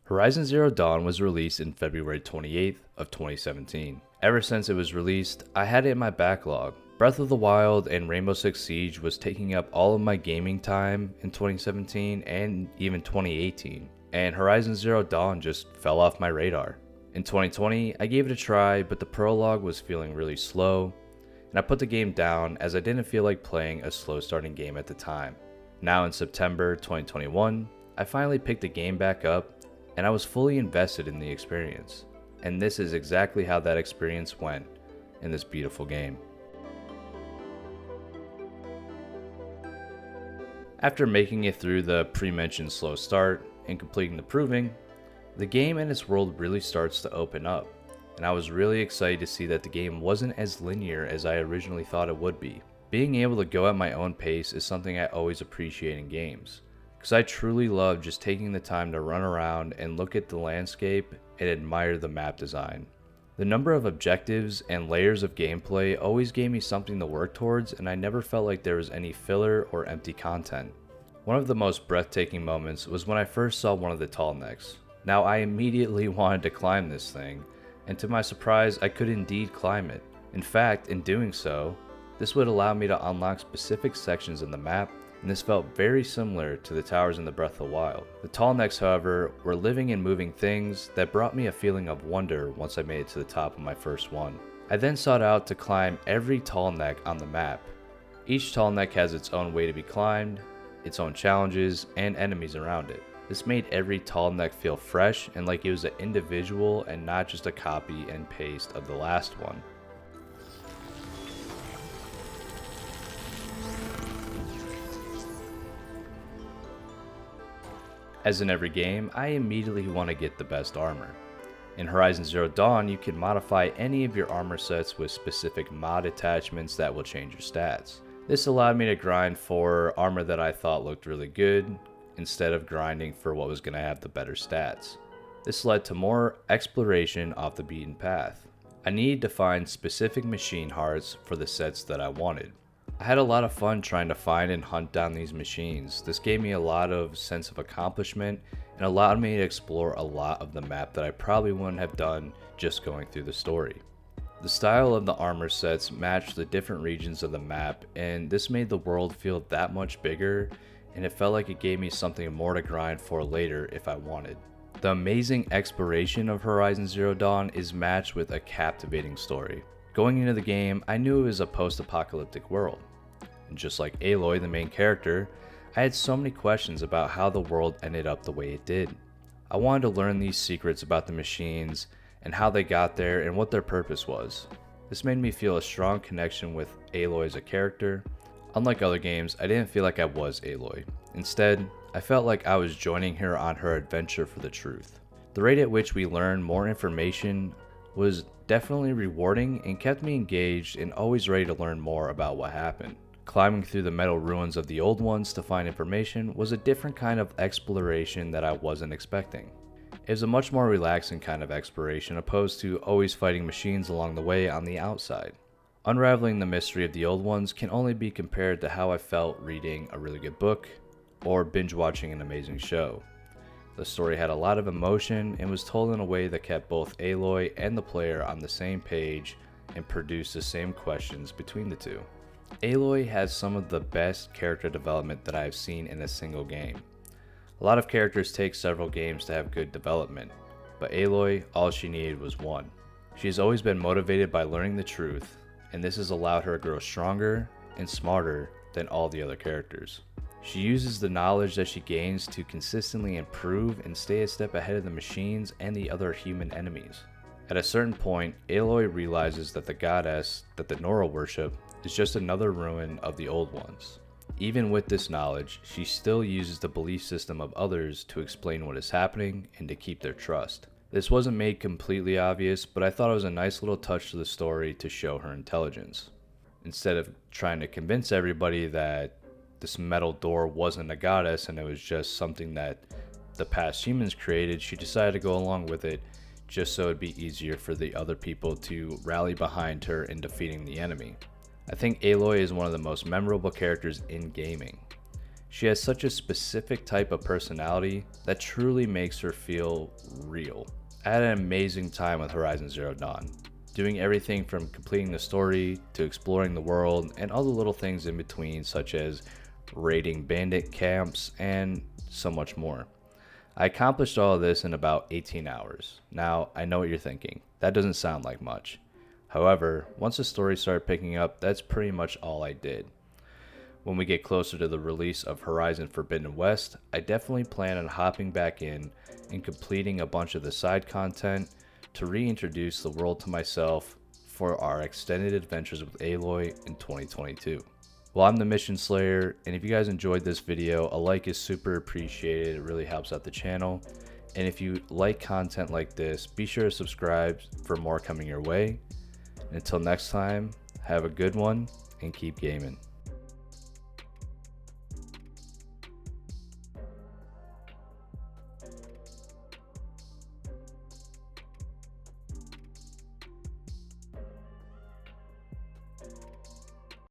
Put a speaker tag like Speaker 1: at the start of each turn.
Speaker 1: Horizon Zero Dawn was released in February 28th of 2017. Ever since it was released, I had it in my backlog. Breath of the Wild and Rainbow Six Siege was taking up all of my gaming time in 2017 and even 2018, and Horizon Zero Dawn just fell off my radar. In 2020, I gave it a try, but the prologue was feeling really slow, and I put the game down as I didn't feel like playing a slow starting game at the time. Now in September 2021, I finally picked the game back up, and I was fully invested in the experience. And this is exactly how that experience went in this beautiful game. After making it through the pre-mentioned slow start and completing the proving, the game and its world really starts to open up, and I was really excited to see that the game wasn't as linear as I originally thought it would be. Being able to go at my own pace is something I always appreciate in games, because I truly love just taking the time to run around and look at the landscape and admire the map design. The number of objectives and layers of gameplay always gave me something to work towards, and I never felt like there was any filler or empty content. One of the most breathtaking moments was when I first saw one of the tall necks. Now I immediately wanted to climb this thing, and to my surprise I could indeed climb it. In fact, in doing so, this would allow me to unlock specific sections in the map, and this felt very similar to the towers in the Breath of the Wild. The tall necks, however, were living and moving things that brought me a feeling of wonder once I made it to the top of my first one. I then sought out to climb every tall neck on the map. Each tall neck has its own way to be climbed, its own challenges, and enemies around it. This made every tall neck feel fresh and like it was an individual and not just a copy and paste of the last one. As in every game, I immediately want to get the best armor. In Horizon Zero Dawn, you can modify any of your armor sets with specific mod attachments that will change your stats. This allowed me to grind for armor that I thought looked really good, instead of grinding for what was going to have the better stats. This led to more exploration off the beaten path. I needed to find specific machine hearts for the sets that I wanted. I had a lot of fun trying to find and hunt down these machines. This gave me a lot of sense of accomplishment and allowed me to explore a lot of the map that I probably wouldn't have done just going through the story. The style of the armor sets matched the different regions of the map, and this made the world feel that much bigger, and it felt like it gave me something more to grind for later if I wanted. The amazing exploration of Horizon Zero Dawn is matched with a captivating story. Going into the game, I knew it was a post-apocalyptic world. And just like Aloy, the main character, I had so many questions about how the world ended up the way it did. I wanted to learn these secrets about the machines and how they got there and what their purpose was. This made me feel a strong connection with Aloy as a character. Unlike other games, I didn't feel like I was Aloy. Instead, I felt like I was joining her on her adventure for the truth. The rate at which we learned more information was definitely rewarding and kept me engaged and always ready to learn more about what happened. Climbing through the metal ruins of the old ones to find information was a different kind of exploration that I wasn't expecting. It was a much more relaxing kind of exploration opposed to always fighting machines along the way on the outside. Unraveling the mystery of the old ones can only be compared to how I felt reading a really good book or binge watching an amazing show. The story had a lot of emotion and was told in a way that kept both Aloy and the player on the same page and produced the same questions between the two. Aloy has some of the best character development that I have seen in a single game. A lot of characters take several games to have good development, but Aloy, all she needed was one. She has always been motivated by learning the truth, and this has allowed her to grow stronger and smarter than all the other characters. She uses the knowledge that she gains to consistently improve and stay a step ahead of the machines and the other human enemies. At a certain point, Aloy realizes that the goddess that the Nora worship is just another ruin of the old ones. Even with this knowledge, she still uses the belief system of others to explain what is happening and to keep their trust. This wasn't made completely obvious, but I thought it was a nice little touch to the story to show her intelligence. Instead of trying to convince everybody that this metal door wasn't a goddess and it was just something that the past humans created, she decided to go along with it just so it'd be easier for the other people to rally behind her in defeating the enemy. I think Aloy is one of the most memorable characters in gaming. She has such a specific type of personality that truly makes her feel real. I had an amazing time with Horizon Zero Dawn, doing everything from completing the story to exploring the world and all the little things in between, such as raiding bandit camps and so much more. I accomplished all of this in about 18 hours. Now, I know what you're thinking. That doesn't sound like much. However, once the story started picking up, that's pretty much all I did. When we get closer to the release of Horizon Forbidden West, I definitely plan on hopping back in and completing a bunch of the side content to reintroduce the world to myself for our extended adventures with Aloy in 2022. Well, I'm the Mission Slayer, and if you guys enjoyed this video, a like is super appreciated. It really helps out the channel. And if you like content like this, be sure to subscribe for more coming your way. Until next time, have a good one and keep gaming.